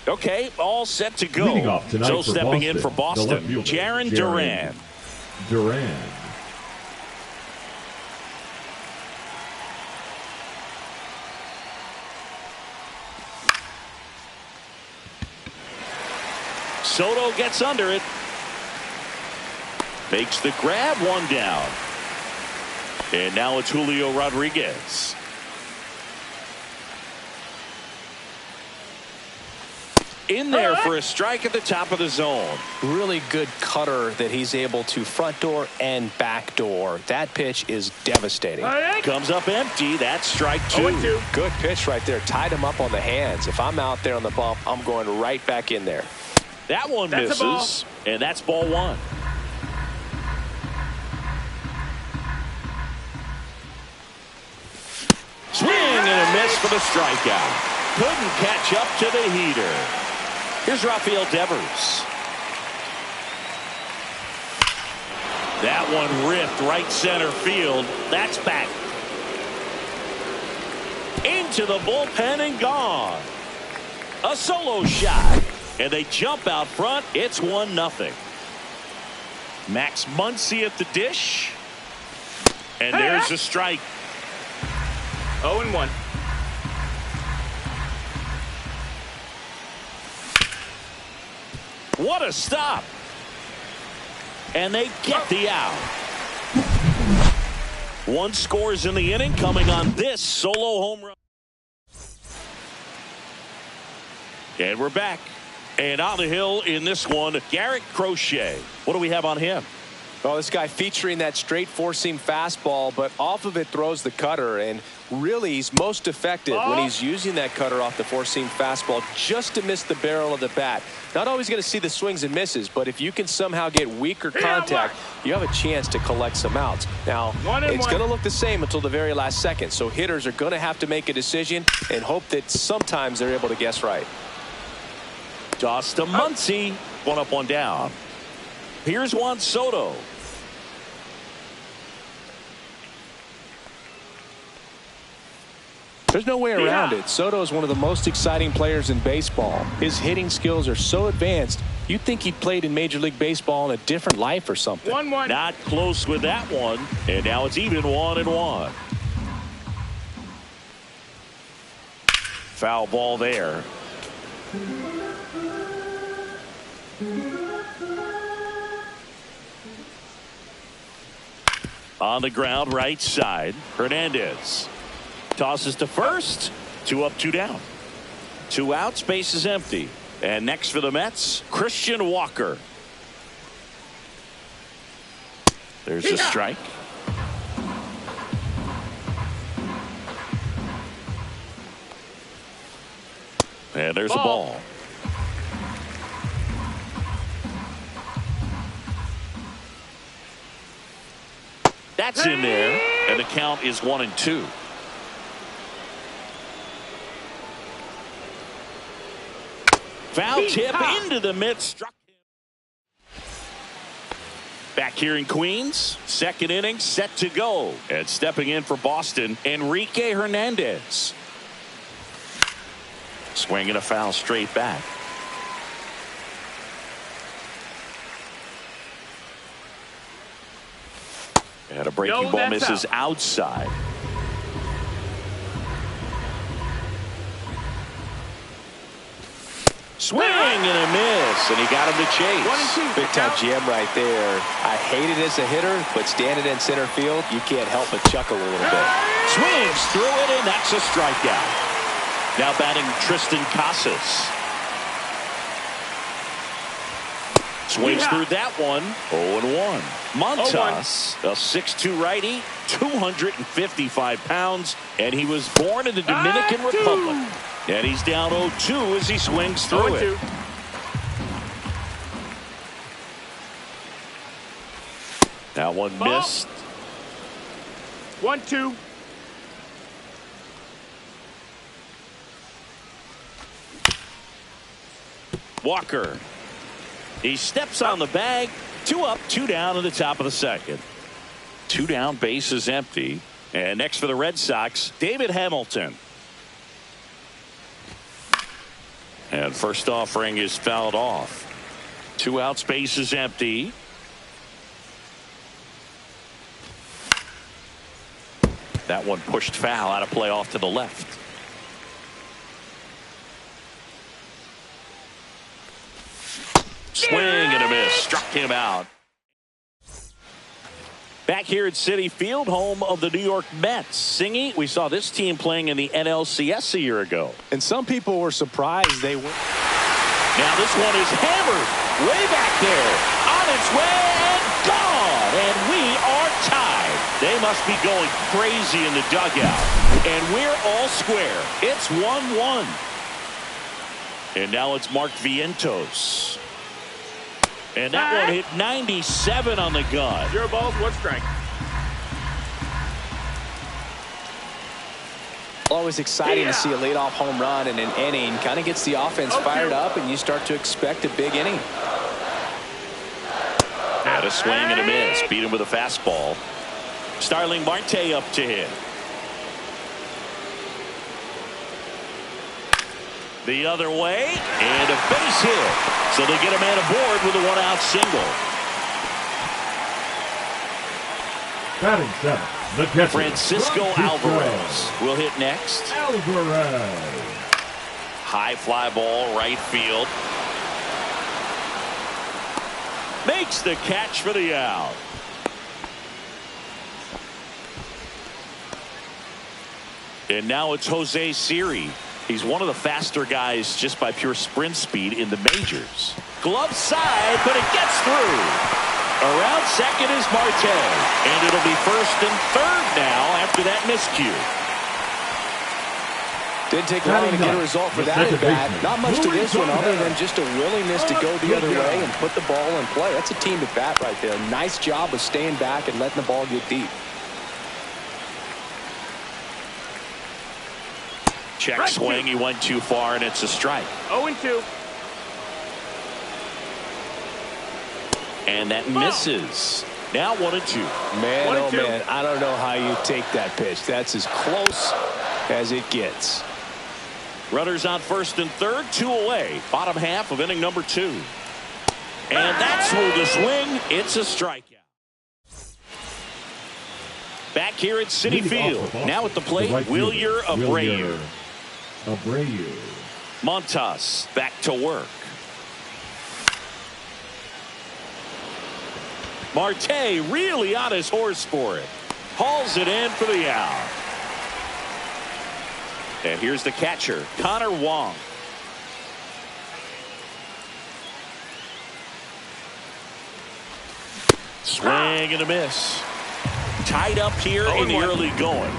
Okay, all set to go. Leading off tonight So for stepping Boston, in for Boston, the left fielder, Jarren Duran. Duran. Soto gets under it. Makes the grab, one down. And now it's Julio Rodriguez. In there for a strike at the top of the zone. Really good cutter that he's able to front door and back door. That pitch is devastating. Comes up empty. That's strike two. 0-2. Good pitch right there. Tied him up on the hands. If I'm out there on the bump, I'm going right back in there. That one misses. And that's ball one. Swing and a miss for the strikeout. Couldn't catch up to the heater. Here's Rafael Devers. That one ripped right center field. That's back into the bullpen and gone. A solo shot. And they jump out front. It's 1-0. Max Muncy at the dish. And there's a strike. 0-1. What a stop. And they get the out. One scores in the inning coming on this solo home run. And we're back. And on the hill in this one, Garrett Crochet. What do we have on him? Well, this guy featuring that straight four-seam fastball, but off of it throws the cutter, and really he's most effective when he's using that cutter off the four-seam fastball just to miss the barrel of the bat. Not always going to see the swings and misses, but if you can somehow get weaker contact, you have a chance to collect some outs. Now, it's going to look the same until the very last second, so hitters are going to have to make a decision and hope that sometimes they're able to guess right. Toss to Muncy. One up, one down. Here's Juan Soto. There's no way around it. Soto is one of the most exciting players in baseball. His hitting skills are so advanced, you'd think he played in Major League Baseball in a different life or something. 1-1. Not close with that one. And now it's even 1-1. Foul ball there. On the ground, right side, Hernandez. Tosses to first. 2 up, 2 down. 2 outs, base is empty. And next for the Mets, Christian Walker. There's a strike. And there's a ball. That's in there, and the count is 1-2. Foul tip into the mid, struck him. Back here in Queens, second inning set to go. And stepping in for Boston, Enrique Hernandez. Swinging a foul straight back. And a breaking ball misses outside. Swing and a miss, and he got him to chase. Big time jam right there. I hate it as a hitter, but standing in center field, you can't help but chuckle a little bit. Swings through it, and that's a strikeout. Now batting Tristan Casas. Swings through that one. 0-1. Montas, a 6'2" righty, 255 pounds, and he was born in the Dominican Republic. And he's down 0-2 as he swings through it. That one missed. 1-2. Walker. He steps on the bag. 2 up, 2 down in the top of the second. 2 down, base is empty. And next for the Red Sox, David Hamilton. And first offering is fouled off. 2 outs, base is empty. That one pushed foul, out of play off to the left. Swing and a miss. Struck him out. Back here at Citi Field, home of the New York Mets. Singy, we saw this team playing in the NLCS a year ago. And some people were surprised they went. Now this one is hammered way back there. On its way and gone. And we are tied. They must be going crazy in the dugout. And we're all square. It's 1-1. And now it's Mark Vientos. And that one hit 97 on the gun. 0 balls, 1 strike. Always exciting to see a leadoff home run in an inning. Kind of gets the offense fired up, and you start to expect a big inning. And a swing and a miss. Beat him with a fastball. Starling Marte up to hit. The other way, and a base hit. So they get a man aboard with a 1-out single. Batting 7, the catcher, Francisco Alvarez will hit next. Alvarez. High fly ball, right field. Makes the catch for the out. And now it's Jose Siri. He's one of the faster guys just by pure sprint speed in the majors. Glove side, but it gets through. Around second is Marte. And it'll be first and third now after that miscue. Didn't take long to get a result for that at bat. Not much to this one other than just a willingness to go the other way and put the ball in play. That's a team at bat right there. Nice job of staying back and letting the ball get deep. Check swing. He went too far, and it's a strike. 0-2. And that misses. Now 1-2. Man, oh man, I don't know how you take that pitch. That's as close as it gets. Runners on first and third, 2 away. Bottom half of inning number 2. And that's with the swing. It's a strikeout. Back here at Citi Field. Now at the plate, Wilyer Abreu. Montas back to work. Marte really on his horse for it. Hauls it in for the out. And here's the catcher, Connor Wong. Swing and a miss. Tied up here in the early going.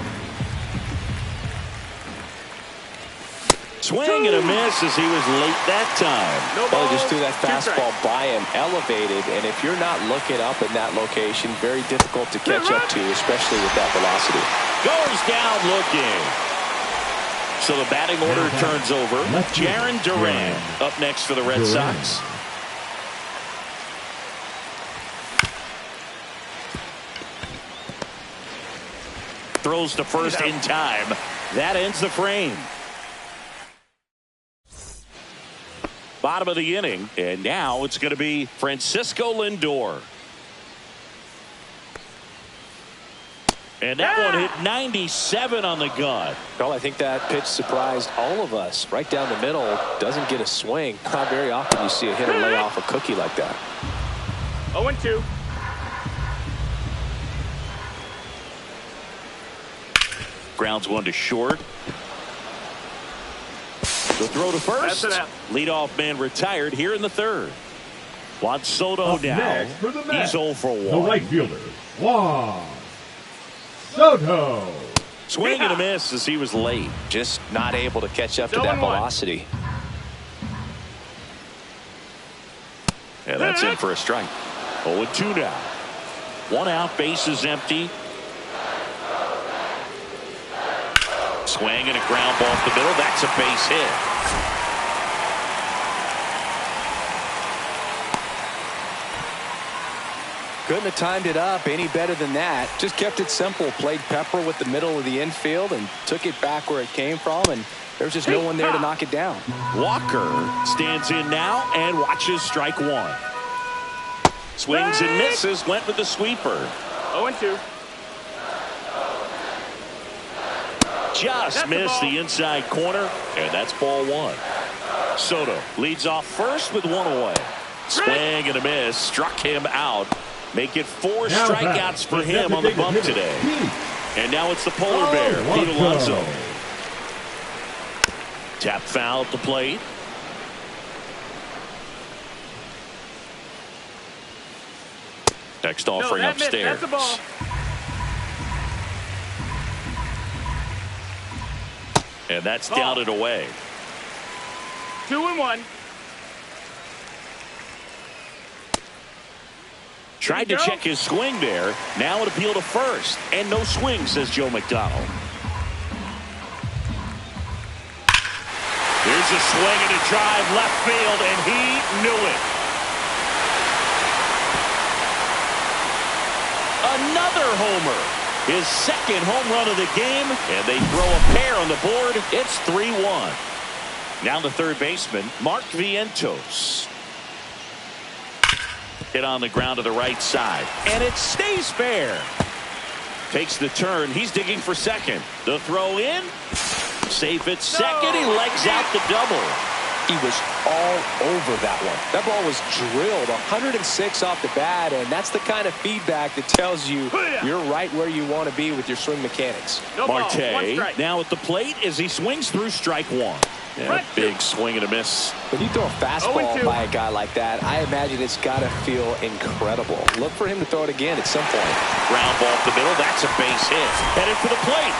Swing and a miss as he was late that time. Well, just threw that fastball by him, elevated, and if you're not looking up in that location, very difficult to catch up to, especially with that velocity. Goes down looking. So the batting order turns over. Jarren Duran up next for the Red Sox. Throws to first in time. That ends the frame. Bottom of the inning, and now it's going to be Francisco Lindor. And that one hit 97 on the gun. Well, I think that pitch surprised all of us. Right down the middle, doesn't get a swing. Not very often you see a hitter lay off a cookie like that. 0-2. Grounds one to short. The throw to first. Leadoff man retired here in the third. Juan Soto now. He's 0 for 1. The right fielder, Juan Soto. Swing and a miss as he was late. Just not able to catch up to that velocity. And that's in for a strike. 0-2 now. 1 out, base is empty. Swing and a ground ball off the middle. That's a base hit. Couldn't have timed it up any better than that. Just kept it simple. Played pepper with the middle of the infield and took it back where it came from and There's just no one there to knock it down. Walker stands in now and watches strike one. Swings and misses. Went with the sweeper. 0-2. Just missed the inside corner, and that's ball one. Soto leads off first with one away. Swing and a miss. Struck him out. Make it 4 strikeouts for him on the bump today. And now it's the polar bear, Pete Alonso. Tap foul at the plate. Next offering upstairs. That's the ball. And that's down and away. 2-1. Tried to check his swing there. Now it appeal to first. And no swing, says Joe McDonald. Here's a swing and a drive left field, and he knew it. Another homer. His second home run of the game, and they throw a pair on the board. It's 3-1. Now the third baseman, Mark Vientos. Hit on the ground to the right side, and it stays fair. Takes the turn. He's digging for second. The throw in. Safe at second. He legs out the double. He was all over that one. That ball was drilled 106 off the bat, and that's the kind of feedback that tells you you're right where you want to be with your swing mechanics. Marte now at the plate as he swings through strike one. Yeah, big swing and a miss. When you throw a fastball by a guy like that, I imagine it's got to feel incredible. Look for him to throw it again at some point. Ground ball up the middle. That's a base hit. Headed for the plate.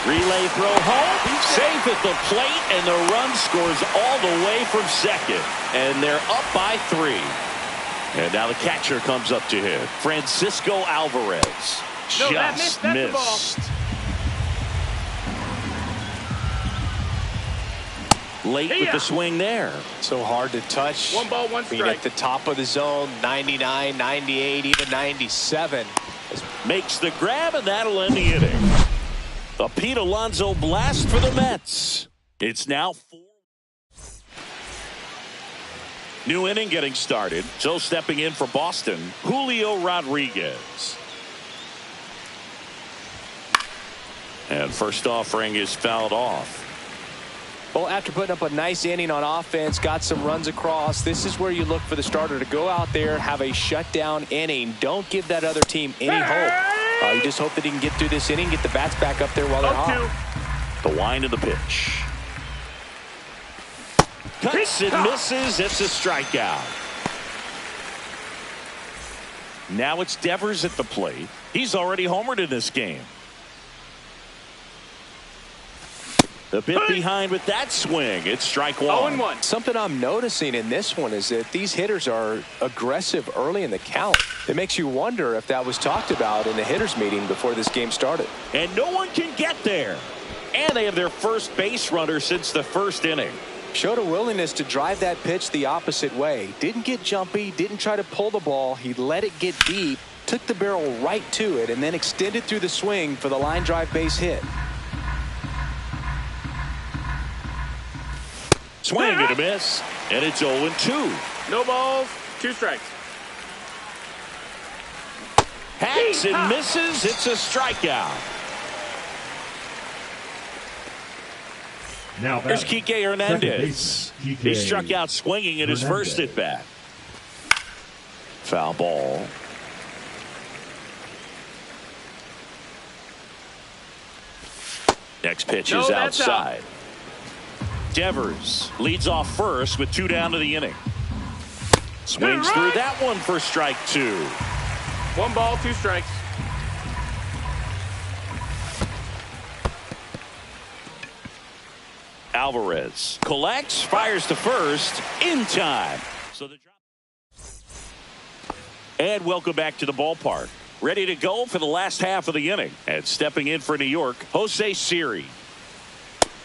Relay throw home. Safe at the plate, and the run scores all the way from second. And they're up by 3. And now the catcher comes up to him. Francisco Alvarez. Just missed. Late with the swing there. So hard to touch. 1 ball, 1 strike. At the top of the zone, 99, 98, even 97. Makes the grab, and that'll end the inning. A Pete Alonso blast for the Mets. It's now 4. New inning getting started. So stepping in for Boston, Julio Rodriguez. And first offering is fouled off. Well, after putting up a nice inning on offense, got some runs across, this is where you look for the starter to go out there, have a shutdown inning. Don't give that other team any hope. You just hope that he can get through this inning, get the bats back up there while they're hot. The wind of the pitch. Cuts and misses. It's a strikeout. Now it's Devers at the plate. He's already homered in this game. A bit behind with that swing. It's strike one. 0-1. Something I'm noticing in this one is that these hitters are aggressive early in the count. It makes you wonder if that was talked about in the hitters meeting before this game started. And no one can get there. And they have their first base runner since the first inning. Showed a willingness to drive that pitch the opposite way. Didn't get jumpy, didn't try to pull the ball. He let it get deep, took the barrel right to it, and then extended through the swing for the line drive base hit. Swing and a miss, and it's 0-2. No balls, 2 strikes. Hacks and misses. It's a strikeout. Now Here's Kike Hernandez. He struck out swinging at his first at bat. Foul ball. Next pitch is outside. Devers leads off first with 2 down to the inning. Swings through that one for strike 2. 1 ball, 2 strikes. Alvarez collects, fires to first in time. So the drop. And welcome back to the ballpark. Ready to go for the last half of the inning. And stepping in for New York, Jose Siri.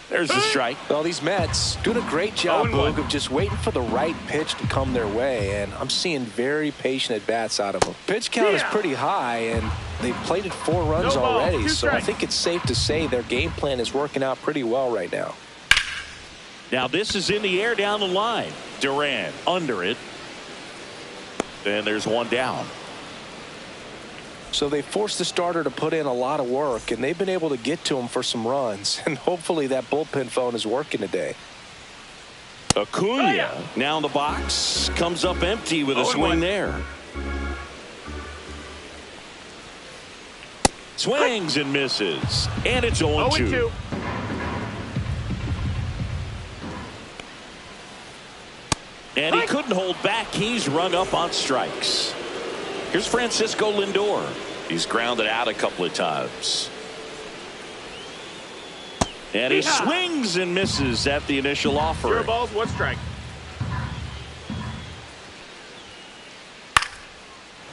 There's the strike. Well, these Mets doing a great job, 0-1. Boog, of just waiting for the right pitch to come their way, and I'm seeing very patient at-bats out of them. Pitch count is pretty high, and they've plated 4 runs No ball, already, 2 so I strikes. think it's safe to say their game plan is working out pretty well right now. Now this is in the air down the line. Duran under it. And there's one down. So they forced the starter to put in a lot of work, and they've been able to get to him for some runs. And hopefully that bullpen phone is working today. Acuna now in the box. Comes up empty with a swing there. Swings and misses. And it's 0-2. 0-2. And he couldn't hold back. He's rung up on strikes. Here's Francisco Lindor. He's grounded out a couple of times. And he swings and misses at the initial 0 offering. balls, 1 strike.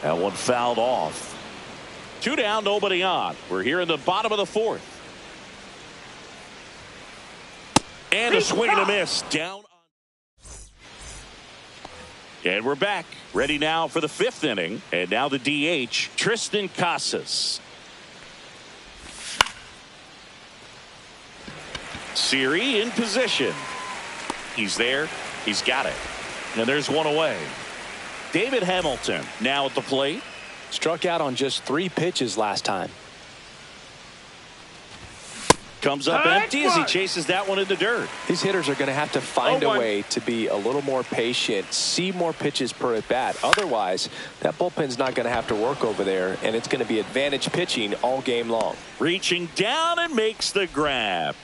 That one fouled off. 2 down, nobody on. We're here in the bottom of the 4th. And a swing and a miss. Down. And we're back. Ready now for the 5th inning. And now the DH, Tristan Casas. Siri in position. He's there. He's got it. And there's one away. David Hamilton now at the plate. Struck out on just 3 pitches last time. Comes up empty as he chases that one in the dirt. These hitters are going to have to find a 0-1. way to be a little more patient, see more pitches per at bat. Otherwise, that bullpen's not going to have to work over there, and it's going to be advantage pitching all game long. Reaching down and makes the grab.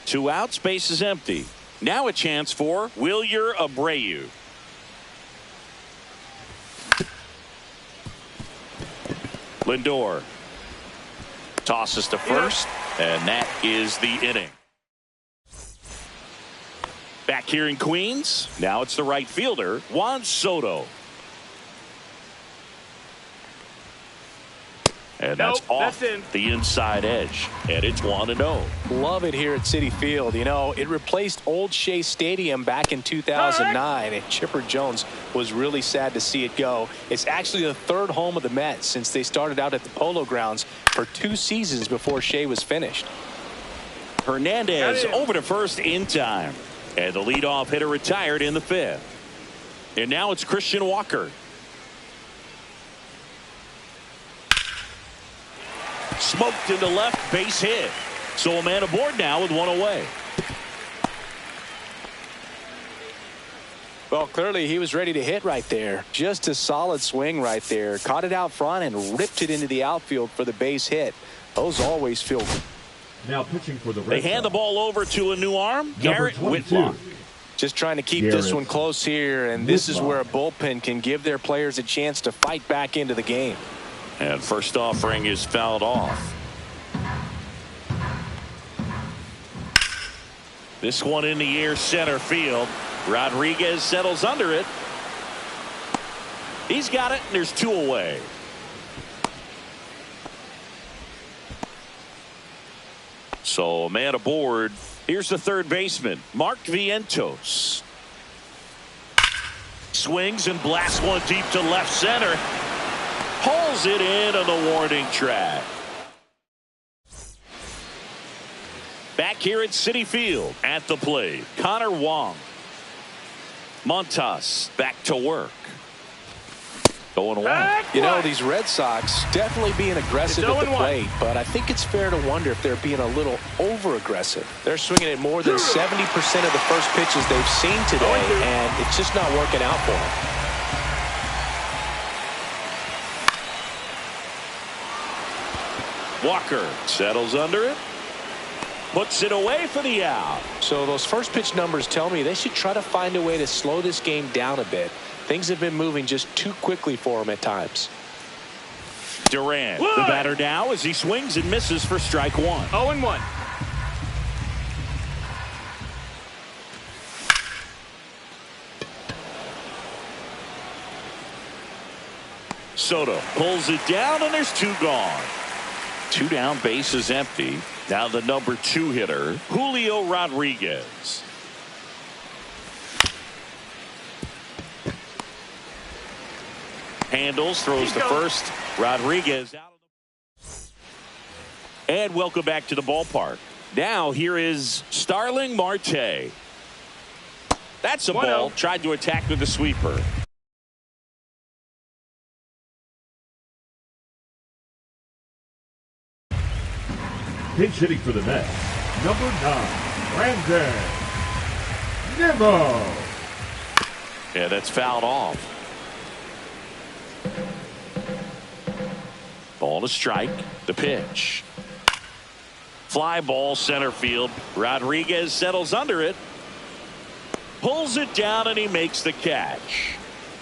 2 outs, base is empty. Now a chance for Wilyer Abreu. Lindor tosses to first, and that is the inning. Back here in Queens, now it's the right fielder, Juan Soto. And that's off the inside edge, and it's 1-0. Love it here at Citi Field. You know, it replaced Old Shea Stadium back in 2009, and Chipper Jones was really sad to see it go. It's actually the 3rd home of the Mets since they started out at the Polo Grounds for 2 seasons before Shea was finished. Hernandez over to first in time, and the leadoff hitter retired in the 5th. And now it's Christian Walker. Smoked into left, base hit. So a man aboard now with 1 away. Well, clearly he was ready to hit right there. Just a solid swing right there. Caught it out front and ripped it into the outfield for the base hit. Those always feel good. Now pitching for the Red They hand the Sox, ball over to a new arm, number Garrett 22. Whitlock. Just trying to keep Garrett this one close here, and this is Whitlock. where a bullpen can give their players a chance to fight back into the game. And first offering is fouled off. This one in the air, center field. Rodriguez settles under it. He's got it, and there's 2 away. So a man aboard. Here's the 3rd baseman, Mark Vientos. Swings and blasts one deep to left center. Pulls it in on the warning track. Back here at Citi Field at the plate, Connor Wong. Montas back to work. Going away. You know, these Red Sox definitely being aggressive at the plate, but I think it's fair to wonder if they're being a little over-aggressive. They're swinging at more than 70% of the first pitches they've seen today, and it's just not working out for them. Walker settles under it. Puts it away for the out. So those first pitch numbers tell me they should try to find a way to slow this game down a bit. Things have been moving just too quickly for him at times. Duran, the batter now as he swings and misses for strike 1. 0-1. Soto pulls it down, and there's 2 gone. 2 down, bases empty. Now the number 2 hitter, Julio Rodriguez. Handles, throws to first. Rodriguez out. And welcome back to the ballpark. Now here is Starling Marte. That's a ball. Tried to attack with the sweeper. Pinch hitting for the Mets, number 9, Brandon Nimmo. Yeah, that's fouled off. Ball to strike. The pitch. Fly ball center field. Rodriguez settles under it. Pulls it down and he makes the catch.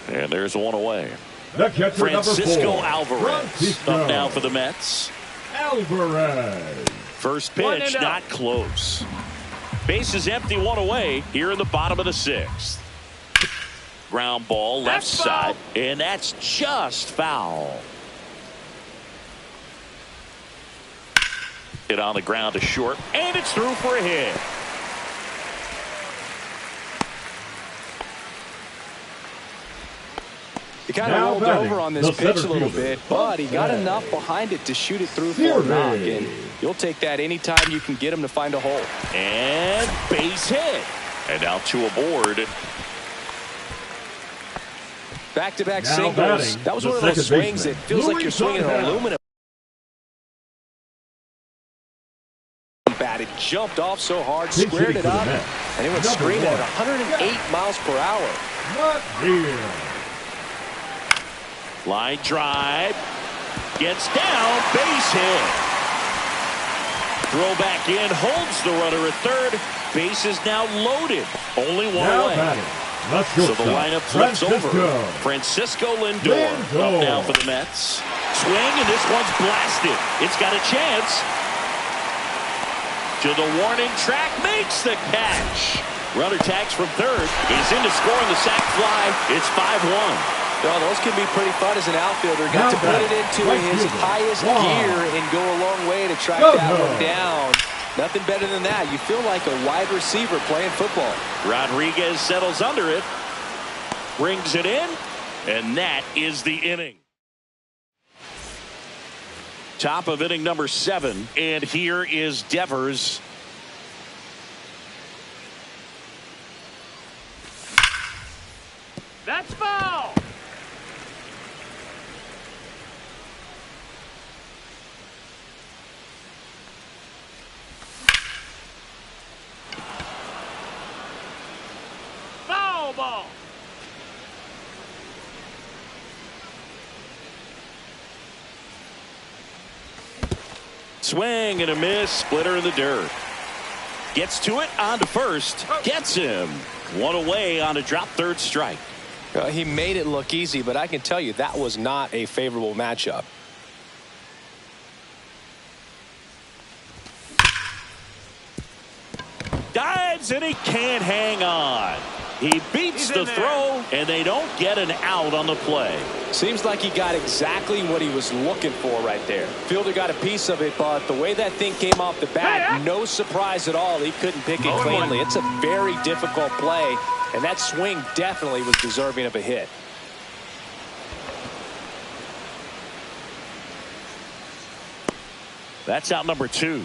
And there's one away. The catcher, Francisco number 4, Alvarez up now for the Mets. Alvarez. First pitch not close. Base is empty, 1 away here in the bottom of the 6th. Ground ball left side, and that's just foul. Hit on the ground to short, and it's through for a hit. He kind of rolled over on this pitch a little bit, but he got enough behind it to shoot it through for a knock, and you'll take that anytime you can get him to find a hole. And base hit. And now 2 aboard. Back-to-back singles. That was one of those swings that feels like you're swinging an aluminum bat. It jumped off so hard, squared it up, and it went screaming at 108 miles per hour. Not here. Line drive. Gets down. Base hit. Throw back in. Holds the runner at third. Base is now loaded. Only 1 away. So the lineup flips over. Francisco Lindor up now for the Mets. Swing, and this one's blasted. It's got a chance. To the warning track. Makes the catch. Runner tags from third. He's in to score on the sac fly. It's 5-1. Well, those can be pretty fun as an outfielder. Got to put it into his highest gear and go a long way to track that one down. Nothing better than that. You feel like a wide receiver playing football. Rodriguez settles under it. Brings it in. And that is the inning. Top of inning number 7. And here is Devers. That's foul. Foul ball. Swing and a miss. Splitter in the dirt. Gets to it. On to first. Gets him. 1 away on a drop third strike. He made it look easy, but I can tell you that was not a favorable matchup. Dives and he can't hang on. He beats the throw, and they don't get an out on the play. Seems like he got exactly what he was looking for right there. Fielder got a piece of it, but the way that thing came off the bat, no surprise at all. He couldn't pick it cleanly. It's a very difficult play, and that swing definitely was deserving of a hit. That's out number 2.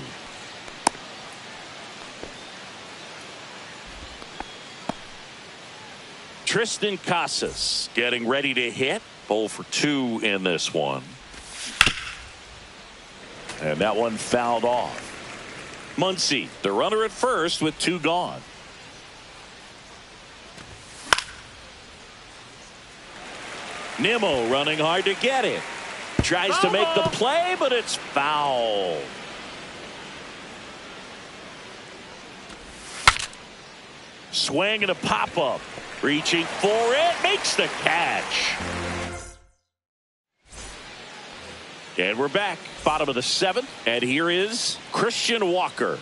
Tristan Casas getting ready to hit. 0 for 2 in this one. And that one fouled off. Muncy, the runner at first with 2 gone. Nimmo running hard to get it. Tries to make the play, but it's foul. Swing and a pop-up. Reaching for it. Makes the catch. And we're back. Bottom of the 7th. And here is Christian Walker.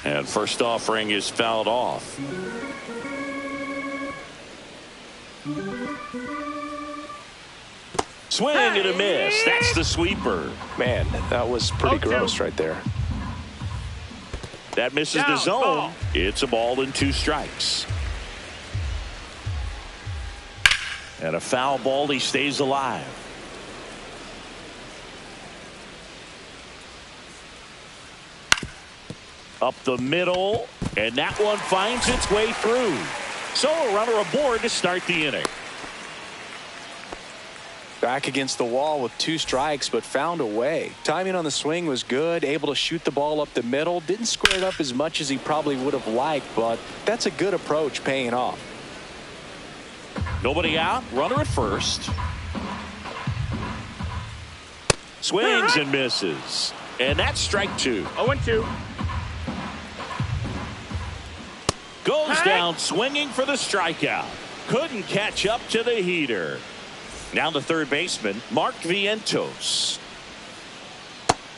And first offering is fouled off. Swing and a miss. That's the sweeper. Man, that was pretty gross right there. That misses the zone. It's a ball and 2 strikes. And a foul ball. He stays alive. Up the middle, and that one finds its way through. So a runner aboard to start the inning. Back against the wall with 2 strikes, but found a way. Timing on the swing was good, able to shoot the ball up the middle. Didn't square it up as much as he probably would have liked, but that's a good approach paying off. Nobody out, runner at first. Swings and misses. And that's strike 2. 0-2. Goes down swinging for the strikeout. Couldn't catch up to the heater. Now the third baseman, Mark Vientos.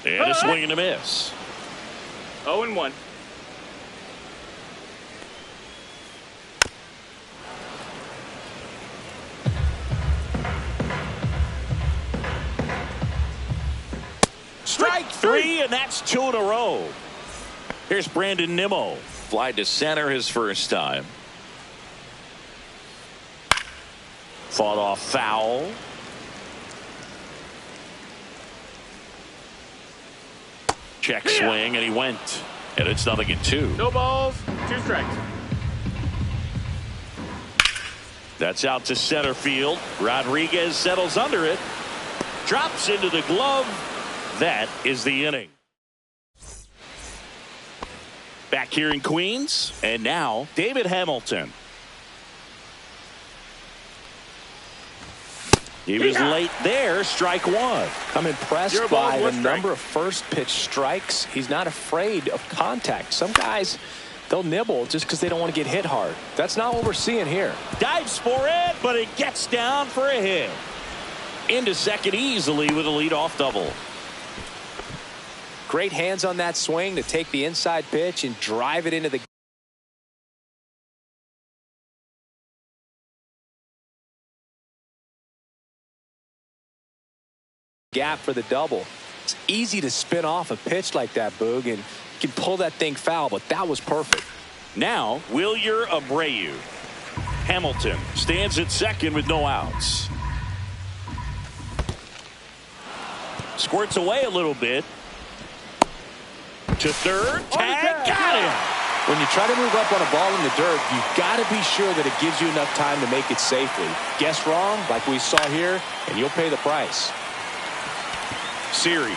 And a swing and a miss. 0-1. Strike 3, and that's 2 in a row. Here's Brandon Nimmo. Fly to center his first time. Fought off foul. Check swing, and he went. And it's 0-2. No balls, 2 strikes. That's out to center field. Rodriguez settles under it. Drops into the glove. That is the inning. Back here in Queens, and now David Hamilton. He was late there, strike 1. I'm impressed by the number of first pitch strikes. He's not afraid of contact. Some guys, they'll nibble just because they don't want to get hit hard. That's not what we're seeing here. Dives for it, but it gets down for a hit. Into second easily with a leadoff double. Great hands on that swing to take the inside pitch and drive it into the gap for the double. It's easy to spin off a pitch like that, Boog, and you can pull that thing foul, but that was perfect. Now, Wilyer Abreu. Hamilton stands at second with no outs. Squirts away a little bit. To third, tag, got him. When you try to move up on a ball in the dirt, you've got to be sure that it gives you enough time to make it safely. Guess wrong, like we saw here, and you'll pay the price. Siri.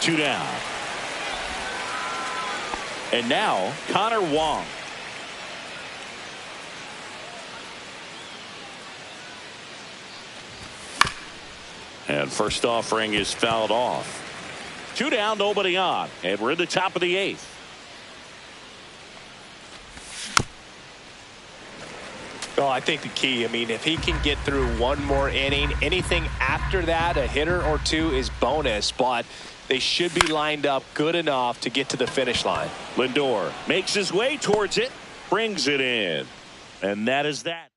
2 down. And now, Connor Wong. And first offering is fouled off. 2 down, nobody on. And we're in the top of the 8th. Well, I think the key, I mean, if he can get through one more inning, anything after that, a hitter or 2 is bonus, but they should be lined up good enough to get to the finish line. Lindor makes his way towards it, brings it in. And that is that.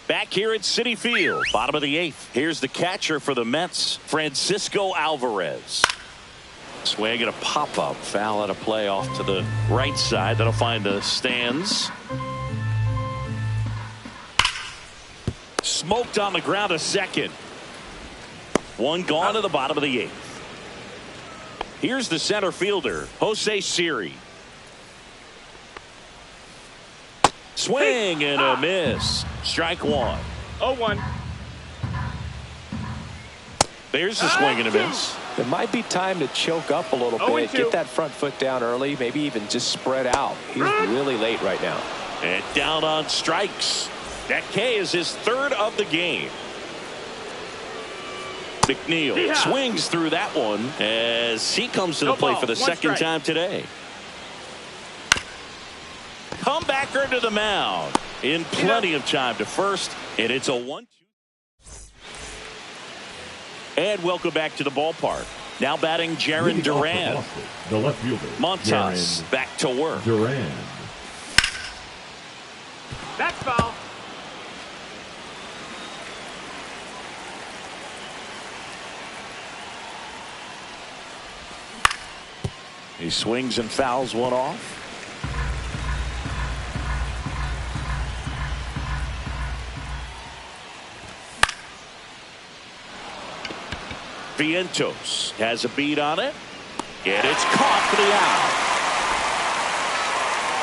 Back here at Citi Field, bottom of the 8th. Here's the catcher for the Mets, Francisco Alvarez. Swing and a pop-up. Foul out of play off to the right side. That'll find the stands. Smoked on the ground to second. 1 gone to the bottom of the 8th. Here's the center fielder, Jose Siri. Swing and a miss. Strike 1. 0-1. There's the swing and a miss. It might be time to choke up a little bit. Get that front foot down early. Maybe even just spread out. He's really late right now. And down on strikes. That K is his 3rd of the game. McNeil swings through that one as he comes to the plate for the second time today. Comebacker to the mound in plenty of time to first, and it's a 1-2. And welcome back to the ballpark. Now batting Jarren Duran. The left fielder. Montas back to work. Duran. That's foul. He swings and fouls one off. Vientos has a beat on it, and it's caught for the out.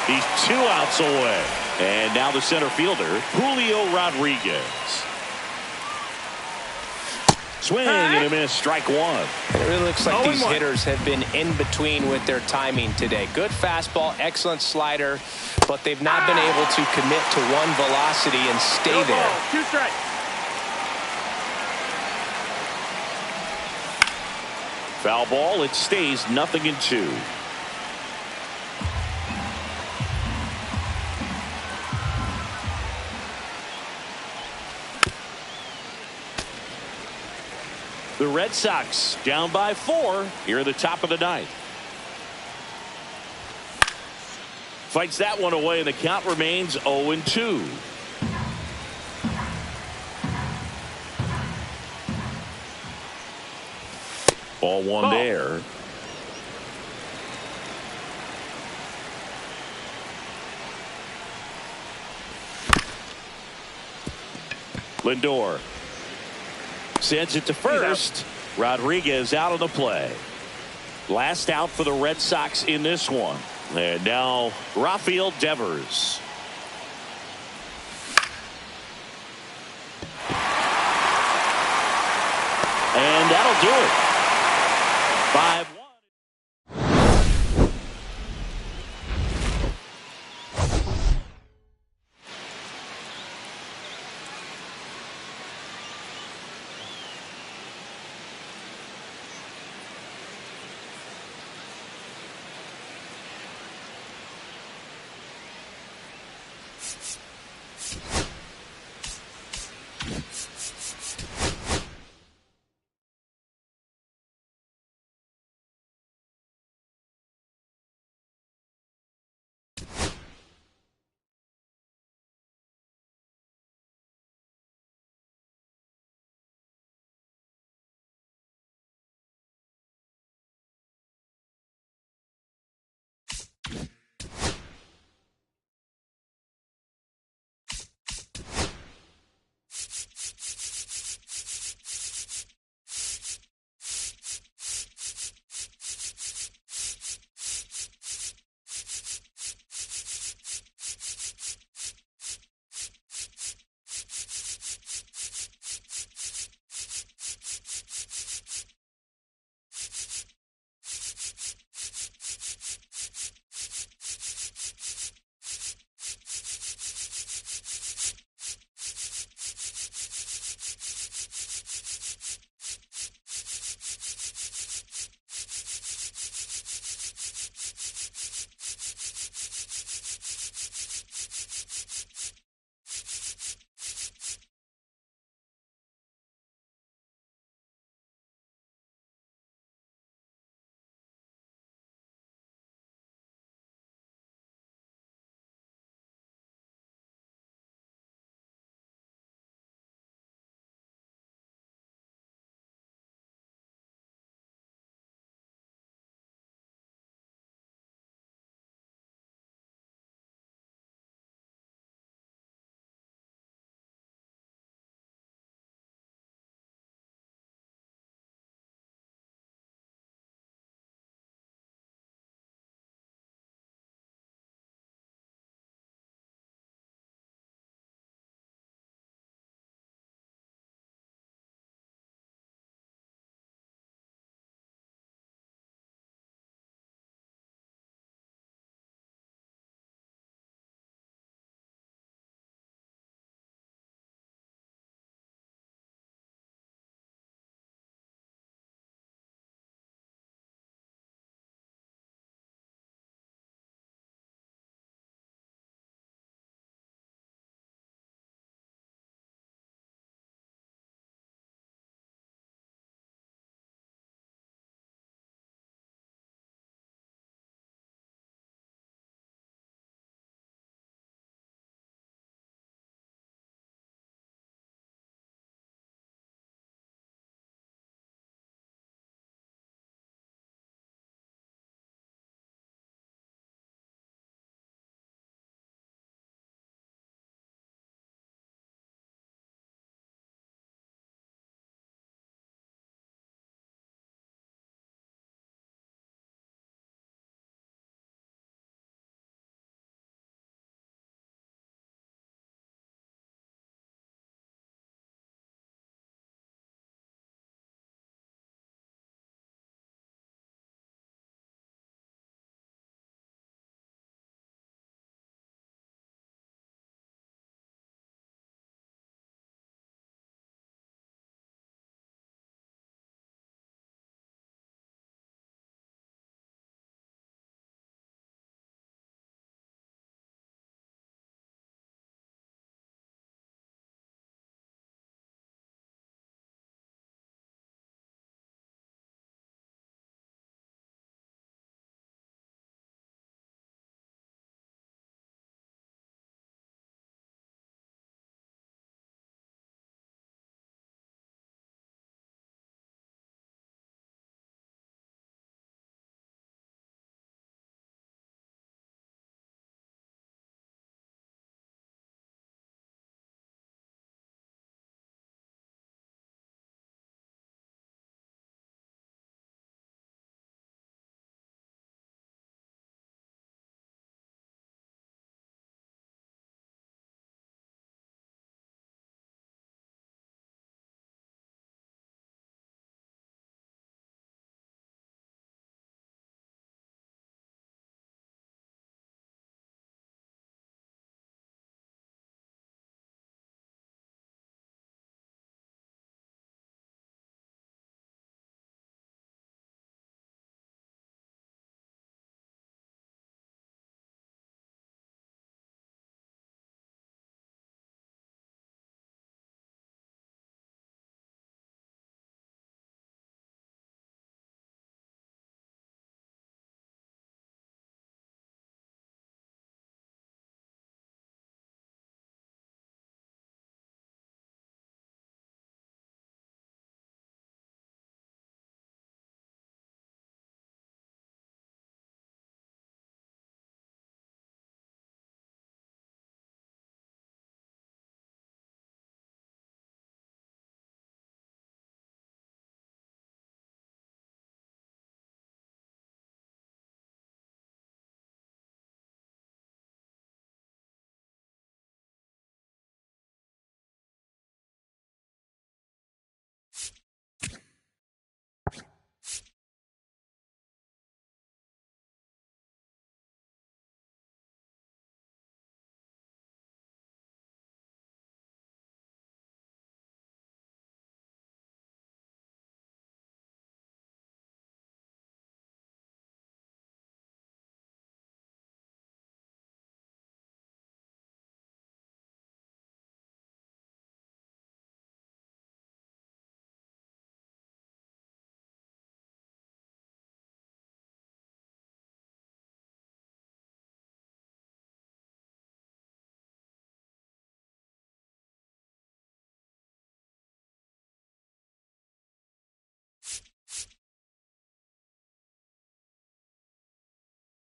He's 2 outs away, and now the center fielder, Julio Rodriguez. Swing and a miss, strike one. And it really looks like these hitters have been in between with their timing today. Good fastball, excellent slider, but they've not been able to commit to one velocity and stay there. 2 strikes. Foul ball, it stays 0-2. The Red Sox down by 4 here at the top of the 9th. Fights that one away, and the count remains 0-2. Ball one there. Lindor sends it to first. Rodriguez out of the play. Last out for the Red Sox in this one. And now Rafael Devers. And that'll do it. 5